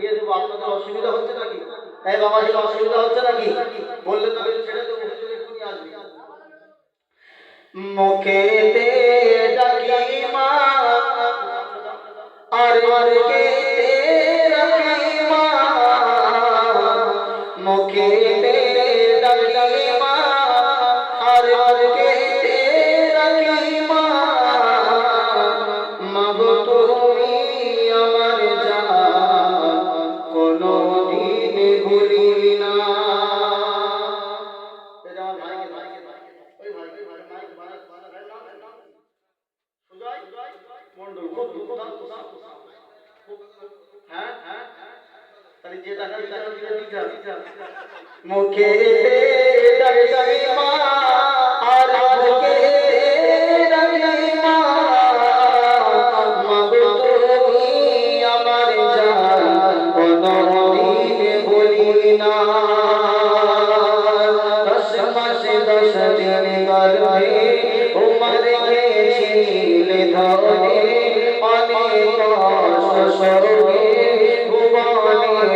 দিয়ে দেবো, আপনাদের অসুবিধা হচ্ছে নাকি? তাই বাবাজির অসুবিধা হচ্ছে নাকি? বললে তবে ছেড়ে দেবো, হুজুর এক্ষুনি আসবে। মুখেতে ডাকি মা আর মুখেতে রাখি মা, মুখেতে ডাকি মা আর মুখেতে রাখি মা, মাগো তুমি আমার জান কোনদিন ভুলি না। মুখে ডাকি মা আর মুখে ডাকি মা, মাগো তুমি আমার জান কোনদিন ভুলি না। 10 মাসে 10 দিন গর্ভে তোমার গেছিলে ধরে, অনেক কষ্ট সহে